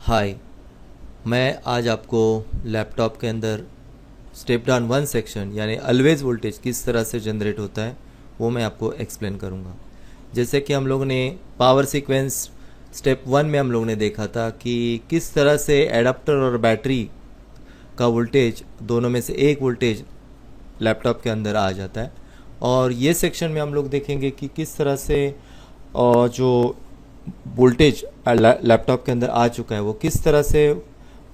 हाय, मैं आज आपको लैपटॉप के अंदर स्टेप डाउन वन सेक्शन यानी ऑलवेज वोल्टेज किस तरह से जनरेट होता है वो मैं आपको एक्सप्लेन करूँगा। जैसे कि हम लोगों ने पावर सीक्वेंस स्टेप वन में हम लोगों ने देखा था कि किस तरह से एडाप्टर और बैटरी का वोल्टेज दोनों में से एक वोल्टेज लैपटॉप के अंदर आ जाता है। और ये सेक्शन में हम लोग देखेंगे कि किस तरह से जो वोल्टेज लैपटॉप के अंदर आ चुका है वो किस तरह से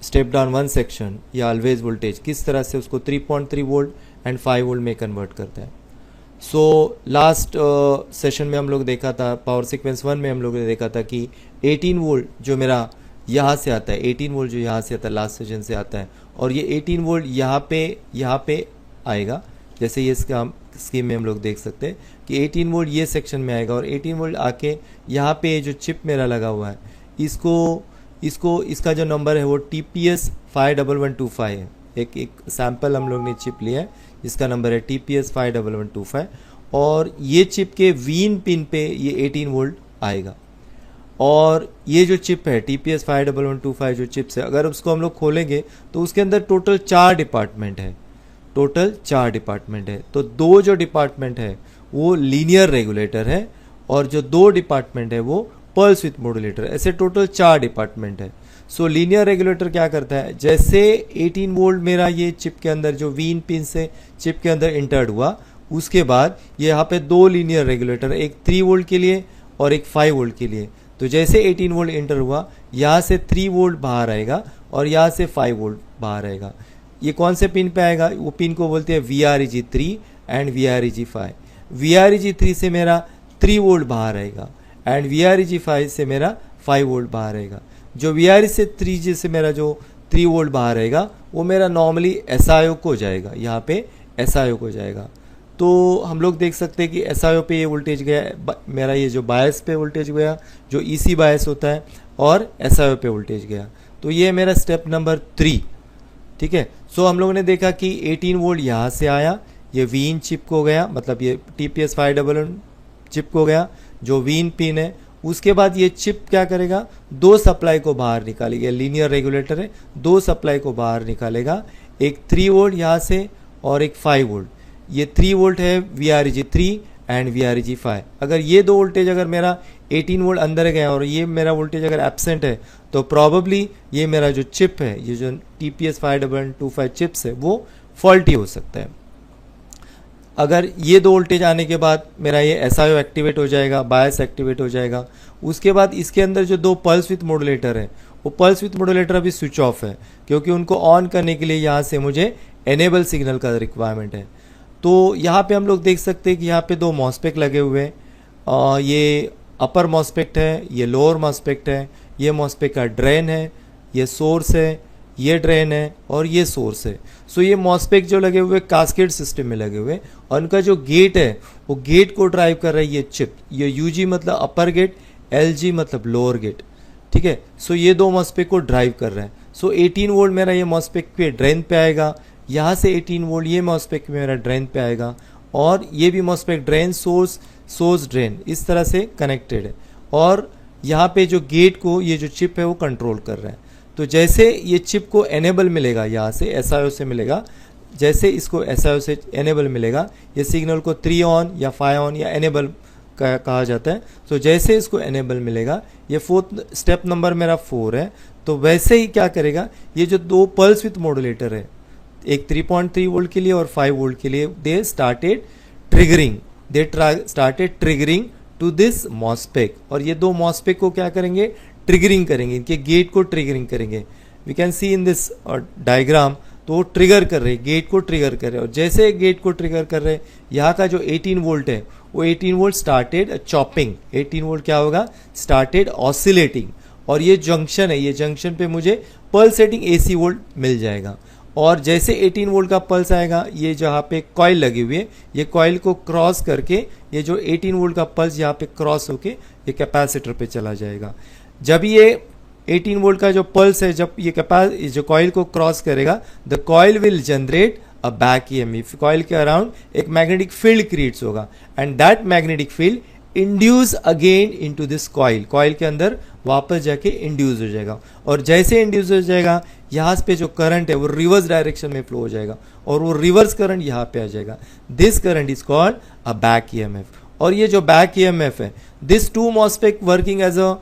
स्टेप डाउन वन सेक्शन या ऑलवेज वोल्टेज किस तरह से उसको 3.3 वोल्ट एंड 5 वोल्ट में कन्वर्ट करता है। सो लास्ट सेशन में हम लोग देखा था, पावर सीक्वेंस वन में हम लोग ने देखा था कि 18 वोल्ट जो मेरा यहाँ से आता है, 18 वोल्ट जो यहाँ से आता है लास्ट सेशन से आता है, और ये 18 वोल्ट यहाँ पे आएगा। जैसे ये इसका स्कीम में हम लोग देख सकते हैं कि 18 वोल्ट ये सेक्शन में आएगा और 18 वोल्ट आके यहाँ पे जो चिप मेरा लगा हुआ है इसका जो नंबर है वो TPS 51125 है। एक सैम्पल हम लोग ने चिप लिया है जिसका नंबर है TPS 51125 और ये चिप के वीन पिन पे ये 18 वोल्ट आएगा। और ये जो चिप है TPS 51125 जो चिप्स है, अगर उसको हम लोग खोलेंगे तो उसके अंदर टोटल 4 डिपार्टमेंट है। तो दो जो डिपार्टमेंट है वो लीनियर रेगुलेटर है और जो 2 डिपार्टमेंट है वो पल्स विथ मॉड्यूलेटर। ऐसे टोटल 4 डिपार्टमेंट है। सो लीनियर रेगुलेटर क्या करता है, जैसे 18 वोल्ट मेरा ये चिप के अंदर जो वीन पिन से चिप के अंदर इंटर्ड हुआ, उसके बाद ये यहाँ पे 2 लीनियर रेगुलेटर, एक 3 वोल्ट के लिए और एक 5 वोल्ट के लिए। तो जैसे 18 वोल्ट इंटर हुआ, यहाँ से 3 वोल्ट बाहर आएगा और यहाँ से 5 वोल्ट बाहर आएगा। ये कौन से पिन पे आएगा, वो पिन को बोलते हैं VREG3 एंड VREG5। VREG3 से मेरा 3 वोल्ट बाहर आएगा एंड VREG5 से मेरा 5 वोल्ट बाहर आएगा। जो VREG3 से मेरा जो 3 वोल्ट बाहर आएगा वो मेरा नॉर्मली SIO को जाएगा, यहाँ पे SIO को जाएगा। तो हम लोग देख सकते हैं कि SIO पे ये वोल्टेज गया, मेरा ये जो बायस पे वोल्टेज गया जो EC बायस होता है, और SIO पे वोल्टेज गया। तो ये मेरा स्टेप नंबर 3, ठीक है। सो हम लोगों ने देखा कि 18 वोल्ट यहाँ से आया, ये वीन चिप को गया, मतलब ये TPS 511 चिप को गया जो वीन पिन है। उसके बाद ये चिप क्या करेगा, 2 सप्लाई को बाहर निकालेगा। लीनियर रेगुलेटर है, 2 सप्लाई को बाहर निकालेगा, एक 3 वोल्ट यहाँ से और एक 5 वोल्ट। ये 3 वोल्ट है VREG3 एंड VREG5। अगर ये 2 वोल्टेज अगर मेरा 18 वोल्ट अंदर गया और ये मेरा वोल्टेज अगर एब्सेंट है तो प्रॉबेबली ये मेरा जो चिप है, ये जो TPS 51125 चिप्स है, वो फॉल्टी हो सकता है। अगर ये 2 वोल्टेज आने के बाद मेरा ये SIO एक्टिवेट हो जाएगा, बायस एक्टिवेट हो जाएगा। उसके बाद इसके अंदर जो 2 पल्स विथ मॉड्यूलेटर है, वो पल्स विथ मॉड्यूलेटर अभी स्विच ऑफ है क्योंकि उनको ऑन करने के लिए यहाँ से मुझे एनेबल सिग्नल का रिक्वायरमेंट है। तो यहाँ पे हम लोग देख सकते हैं कि यहाँ पे 2 मॉस्फेट लगे हुए हैं। ये अपर मॉस्फेट है, ये लोअर मॉस्फेट है, ये मॉस्फेट का ड्रेन है, ये सोर्स है, ये ड्रेन है और ये सोर्स है। सो ये मॉस्फेट जो लगे हुए कास्केड सिस्टम में लगे हुए और उनका जो गेट है वो गेट को ड्राइव कर रहा है ये चिप। ये UG मतलब अपर गेट, LG मतलब लोअर गेट, ठीक है। सो ये 2 मॉस्फेट को ड्राइव कर रहा है। सो 18 वोल्ट मेरा ये मॉस्फेट पे ड्रेन पे आएगा, यहाँ से 18 वोल्ट ये मॉस्फेट में मेरा ड्रेन पे आएगा और ये भी मॉस्फेट ड्रेन सोर्स ड्रेन इस तरह से कनेक्टेड है। और यहाँ पे जो गेट को ये जो चिप है वो कंट्रोल कर रहा है। तो जैसे ये चिप को एनेबल मिलेगा, यहाँ से SIO से मिलेगा, जैसे इसको SIO से एनेबल मिलेगा, ये सिग्नल को 3 ऑन या 5 ऑन या एनेबल कहा जाता है। तो जैसे इसको एनेबल मिलेगा, ये 4th स्टेप नंबर मेरा 4 है। तो वैसे ही क्या करेगा, ये जो 2 पल्स विथ मॉड्यूलेटर है, एक 3.3 वोल्ट के लिए और 5 वोल्ट के लिए, they started triggering to this MOSFET. और ये 2 मॉस्फेट को क्या करेंगे, ट्रिगरिंग करेंगे, इनके गेट को ट्रिगरिंग करेंगे। We can see in this diagram, तो वो ट्रिगर कर रहे हैं, गेट को ट्रिगर कर रहे हैं। और जैसे गेट को ट्रिगर कर रहे हैं, यहाँ का जो 18 वोल्ट है वो 18 वोल्ट स्टार्टेड चॉपिंग, 18 वोल्ट क्या होगा, स्टार्टेड ऑसिलेटिंग। और ये जंक्शन है, ये जंक्शन पे मुझे पल्सेटिंग AC वोल्ट मिल जाएगा। और जैसे 18 वोल्ट का पल्स आएगा, ये जहाँ पे कॉइल लगी हुई है, ये कॉइल को क्रॉस करके ये जो 18 वोल्ट का पल्स यहाँ पे क्रॉस होके ये कैपेसिटर पे चला जाएगा। जब ये 18 वोल्ट का जो पल्स है, जब ये जो कॉइल को क्रॉस करेगा, the coil will generate a back EMF। Coil के अराउंड एक मैग्नेटिक फील्ड क्रिएट्स होगा and that magnetic field induce again into this coil, coil के अंदर वापस जाके इंड्यूस हो जाएगा, और जैसे इंड्यूस हो जाएगा यहाँ पे जो करंट है वो रिवर्स डायरेक्शन में फ्लो हो जाएगा, और वो रिवर्स करंट यहाँ पे आ जाएगा। This current is called a back EMF. और ये जो बैक ईएमएफ है, this two MOSFET working as a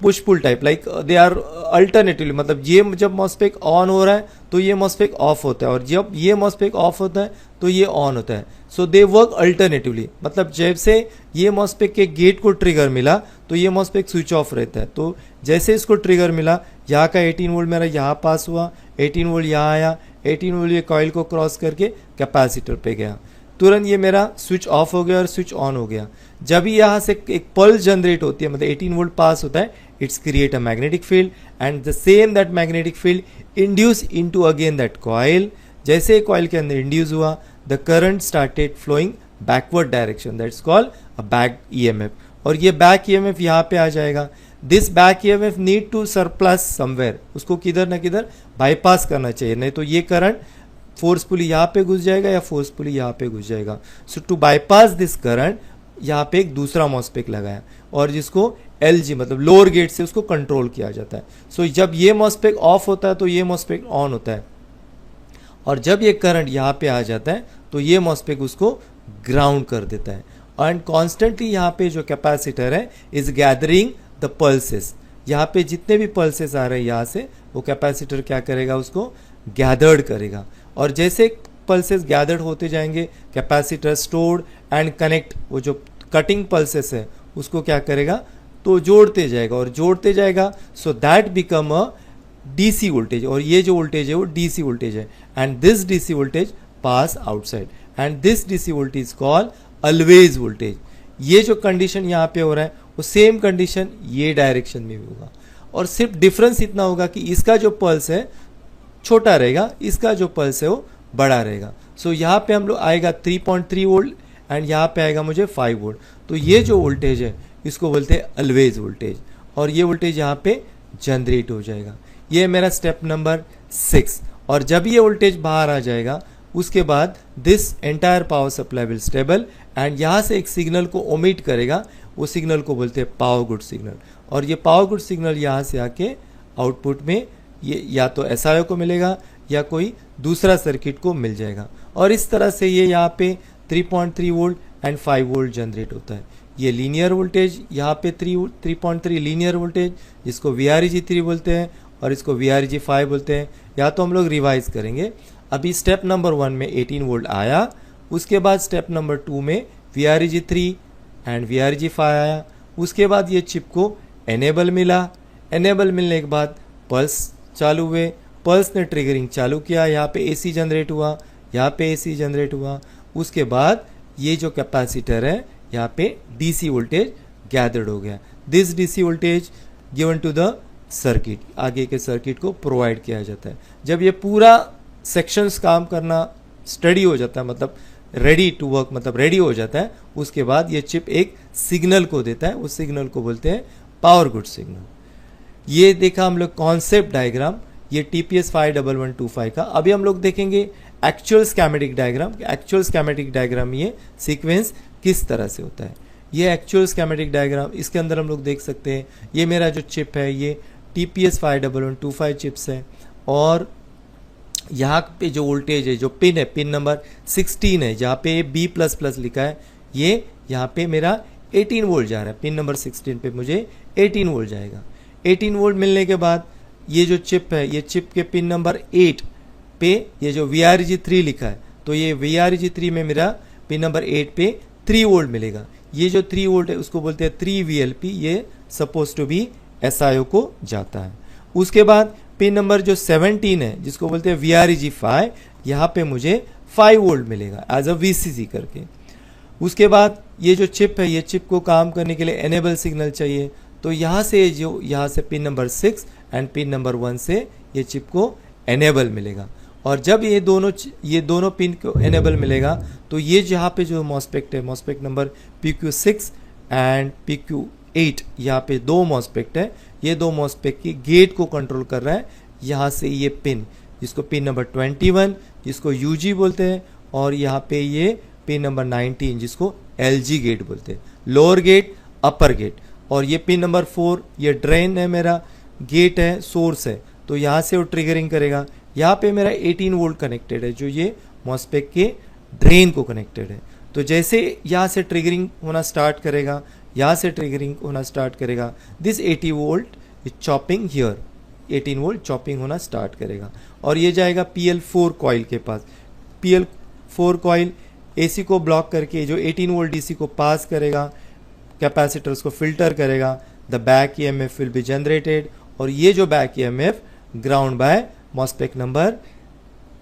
push pull type, like they are alternatively, मतलब ये जब मॉस्फेट ऑन हो रहा है तो ये मॉस्फेट ऑफ होता है, और जब ये मॉस्फेट ऑफ होता है तो ये ऑन होता है। सो दे वर्क अल्टरनेटिवली, मतलब जैसे ये मॉस्फेट के गेट को ट्रिगर मिला तो ये मॉस्फेट स्विच ऑफ रहता है, तो जैसे इसको ट्रिगर मिला यहाँ का 18 वोल्ट मेरा यहाँ पास हुआ, 18 वोल्ट यहाँ आया, 18 वोल्ट ये कॉइल को क्रॉस करके कैपेसिटर पे गया, तुरंत ये मेरा स्विच ऑफ हो गया और स्विच ऑन हो गया। जब ही यहाँ से एक पल्स जनरेट होती है, मतलब 18 वोल्ट पास होता है, it's create a magnetic field and the same that magnetic field induce into again that coil. जैसे कॉइल के अंदर इंड्यूस हुआ, the current started flowing backward direction, that's called a back EMF. और ये back EMF यहाँ पे आ जाएगा। This back EMF need to surplus somewhere, उसको किधर ना किधर बाईपास करना चाहिए, नहीं तो ये करंट फोर्सफुली यहाँ पे घुस जाएगा या फोर्सफुली यहाँ पे घुस जाएगा। सो टू बाईपास दिस करंट यहाँ पे एक दूसरा मॉस्फेट लगाया, और जिसको LG मतलब लोअर गेट से उसको कंट्रोल किया जाता है। सो जब ये मॉस्फेट ऑफ होता है तो ये मॉस्फेट ऑन होता है, और जब ये करंट यहाँ पे आ जाता है तो ये मॉस्फेट उसको ग्राउंड कर देता है। एंड कॉन्स्टेंटली यहाँ पे जो कैपेसिटर है इज गैदरिंग द पल्सेस, यहाँ पे जितने भी पल्सेस आ रहे हैं यहाँ से, वो कैपेसिटर क्या करेगा, उसको गैदर्ड करेगा। और जैसे पल्सेस गैदर्ड होते जाएंगे, कैपेसिटर स्टोर्ड एंड कनेक्ट, वो जो कटिंग पल्सेस है उसको क्या करेगा, तो जोड़ते जाएगा और जोड़ते जाएगा, so that become a DC voltage. और ये जो वोल्टेज है वो DC वोल्टेज है, and this DC voltage pass outside, and this DC voltage call always voltage. ये जो कंडीशन यहाँ पे हो रहा है वो सेम कंडीशन ये डायरेक्शन में भी होगा, और सिर्फ डिफरेंस इतना होगा कि इसका जो पल्स है छोटा रहेगा, इसका जो पल्स है वो बड़ा रहेगा। सो यहाँ पे हम लोग आएगा 3.3 वोल्ट एंड यहाँ पे आएगा मुझे 5 वोल्ट। तो ये जो वोल्टेज है इसको बोलते हैं ऑलवेज वोल्टेज, और ये वोल्टेज यहाँ पे जनरेट हो जाएगा। ये मेरा स्टेप नंबर 6। और जब ये वोल्टेज बाहर आ जाएगा उसके बाद this entire power supply will stable, and यहाँ से एक सिग्नल को ओमिट करेगा, वो सिग्नल को बोलते हैं पावर गुड सिग्नल। और ये पावर गुड सिग्नल यहाँ से आके आउटपुट में ये या तो SIO को मिलेगा या कोई दूसरा सर्किट को मिल जाएगा, और इस तरह से ये यहाँ पे 3.3 वोल्ट एंड 5 वोल्ट जनरेट होता है। ये लीनियर वोल्टेज यहाँ पे 3.3 लीनियर वोल्टेज, जिसको VREG3 बोलते हैं और इसको VREG5 बोलते हैं। या तो हम लोग रिवाइज करेंगे। अभी स्टेप नंबर 1 में 18 वोल्ट आया, उसके बाद स्टेप नंबर 2 में VREG3 एंड VREG5 आया, उसके बाद ये चिप को एनेबल मिला, एनेबल मिलने के बाद पल्स चालू हुए, पल्स ने ट्रिगरिंग चालू किया, यहाँ पे AC जनरेट हुआ, यहाँ पे AC जनरेट हुआ, उसके बाद ये जो कैपेसिटर है यहाँ पे DC वोल्टेज गैदर्ड हो गया। This DC voltage given to the circuit, आगे के सर्किट को प्रोवाइड किया जाता है। जब ये पूरा सेक्शंस काम करना स्टडी हो जाता है, मतलब रेडी टू वर्क, मतलब रेडी हो जाता है, उसके बाद ये चिप एक सिग्नल को देता है, उस सिग्नल को बोलते हैं पावर गुड सिग्नल। ये देखा हम लोग कॉन्सेप्ट डायग्राम, ये TPS 51125 का। अभी हम लोग देखेंगे actual schematic diagram. Actual schematic diagram में ये सीक्वेंस किस तरह से होता है। ये एक्चुअल स्कीमेटिक डायग्राम, इसके अंदर हम लोग देख सकते हैं ये मेरा जो चिप है ये TPS 51125 चिप्स है, और यहाँ पे जो वोल्टेज है, जो पिन है, पिन नंबर 16 है, जहाँ पे B++ लिखा है, ये यहाँ पे मेरा 18 वोल्ट जा रहा है। पिन नंबर 16 पे मुझे 18 वोल्ट जाएगा। 18 वोल्ट मिलने के बाद ये जो चिप है, ये चिप के पिन नंबर 8 पे ये जो VREG3 लिखा है, तो ये VREG3 में मेरा पिन नंबर 8 पे 3 वोल्ट मिलेगा। ये जो 3 वोल्ट है उसको बोलते हैं 3 VLP, ये सपोज टू बी SIO को जाता है। उसके बाद पिन नंबर जो 17 है जिसको बोलते हैं VREG5, यहाँ पे मुझे 5 वोल्ट मिलेगा एज अ VCC करके। उसके बाद ये जो चिप है, ये चिप को काम करने के लिए एनेबल सिग्नल चाहिए, तो यहाँ से pin number 6 and pin number 1 से ये चिप को एनेबल मिलेगा। और जब ये दोनों पिन को एनेबल मिलेगा तो ये जहाँ पे जो मॉस्फेट है, MOSFET number PQ6 and PQ8, यहाँ पे 2 मॉस्फेट है, ये 2 मॉस्फेट की गेट को कंट्रोल कर रहा है। यहाँ से ये पिन, जिसको पिन नंबर 21 जिसको UG बोलते हैं, और यहाँ पे ये पिन नंबर 19 जिसको LG गेट बोलते हैं। लोअर गेट अपर गेट। और ये पिन नंबर 4 ये ड्रेन है मेरा, गेट है, सोर्स है, तो यहाँ से वो ट्रिगरिंग करेगा। यहाँ पे मेरा 18 वोल्ट कनेक्टेड है जो ये मॉस्फेट के ड्रेन को कनेक्टेड है। तो जैसे यहाँ से ट्रिगरिंग होना स्टार्ट करेगा, यहाँ से ट्रिगरिंग होना स्टार्ट करेगा, this 80 volt is chopping here, 18 volt chopping होना स्टार्ट करेगा। और ये जाएगा PL4 कॉइल के पास। PL4 कॉइल AC को ब्लॉक करके जो 18 वोल्ट DC को पास करेगा, कैपेसिटर्स को फिल्टर करेगा, the back EMF will be generated, और ये जो back EMF ground by MOSFET number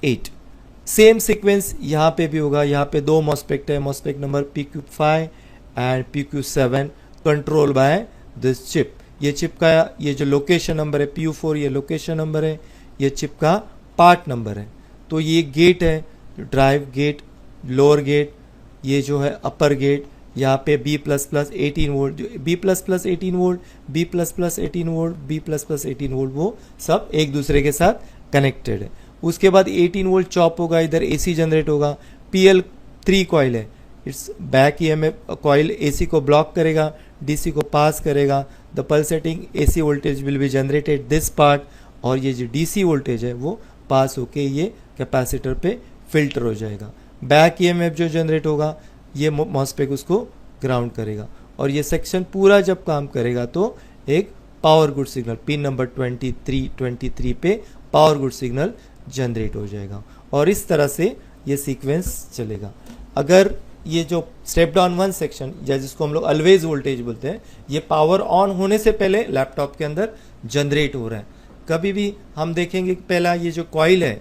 8। Same sequence यहाँ पे भी होगा। यहाँ पे दो मॉस्फेट है, MOSFET number PQ5 and PQ7 control by this chip. ये चिप का ये जो लोकेशन नंबर है PU4 ये लोकेशन नंबर है, ये चिप का पार्ट नंबर है। तो ये गेट है, ड्राइव गेट, लोअर गेट, ये जो है अपर गेट। यहाँ पे B++ 18 volt, B++ 18 volt, B++ 18 volt, B++ 18 volt, वो सब एक दूसरे के साथ कनेक्टेड है। उसके बाद 18 वोल्ट चॉप होगा, इधर AC जनरेट होगा। PL3 कॉइल है, it's back EMF coil AC को ब्लॉक करेगा, DC को पास करेगा, the pulsating AC voltage will be generated this part, और ये जो DC वोल्टेज है वो पास होके ये कैपेसिटर पे फिल्टर हो जाएगा। बैक EMF जो जनरेट होगा ये मॉस्फेट उसको ग्राउंड करेगा, और ये सेक्शन पूरा जब काम करेगा तो एक power good signal pin number 23 पे पावर गुड सिग्नल जनरेट हो जाएगा। और इस तरह से ये सीक्वेंस चलेगा। अगर ये जो स्टेप डाउन 1 सेक्शन या जिसको हम लोग ऑलवेज वोल्टेज बोलते हैं, ये पावर ऑन होने से पहले लैपटॉप के अंदर जनरेट हो रहा है। कभी भी हम देखेंगे कि पहला ये जो कॉइल है,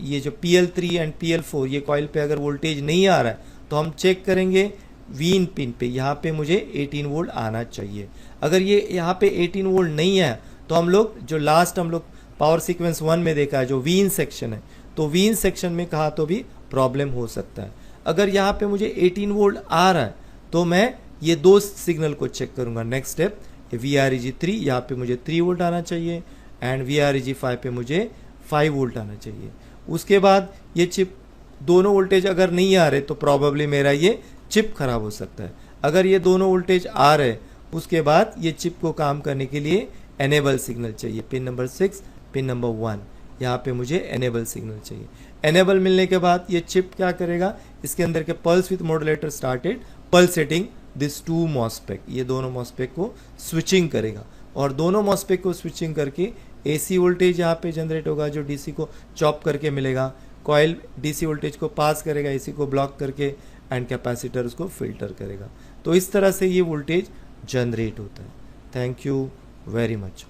ये जो PL3 एंड PL4 ये कॉइल पे अगर वोल्टेज नहीं आ रहा है तो हम चेक करेंगे वीन पिन पे, यहाँ पे मुझे 18 वोल्ट आना चाहिए। अगर ये यहाँ पे 18 वोल्ट नहीं है तो हम लोग जो लास्ट हम लोग पावर सीक्वेंस 1 में देखा है जो वीन सेक्शन है, तो वीन सेक्शन में कहा तो भी प्रॉब्लम हो सकता है। अगर यहाँ पे मुझे 18 वोल्ट आ रहा है तो मैं ये दो सिग्नल को चेक करूंगा। नेक्स्ट स्टेप VREG3, यहाँ पे मुझे 3 वोल्ट आना चाहिए, एंड VREG5 पे मुझे 5 वोल्ट आना चाहिए। उसके बाद ये चिप दोनों वोल्टेज अगर नहीं आ रहे तो प्रॉबेबली मेरा ये चिप खराब हो सकता है। अगर ये दोनों वोल्टेज आ रहे उसके बाद ये चिप को काम करने के लिए एनेबल सिग्नल चाहिए, पिन नंबर 6, पिन नंबर 1, यहाँ पे मुझे एनेबल सिग्नल चाहिए। एनेबल मिलने के बाद ये चिप क्या करेगा, इसके अंदर के pulse with modulator started pulsating this 2 MOSFET, ये दोनों मॉस्फेट को स्विचिंग करेगा, और दोनों मॉस्फेट को स्विचिंग करके AC वोल्टेज यहाँ पे जनरेट होगा जो DC को चॉप करके मिलेगा। कॉइल DC वोल्टेज को पास करेगा AC को ब्लॉक करके, एंड कैपेसिटर उसको फिल्टर करेगा। तो इस तरह से ये वोल्टेज जनरेट होता है। Thank you very much.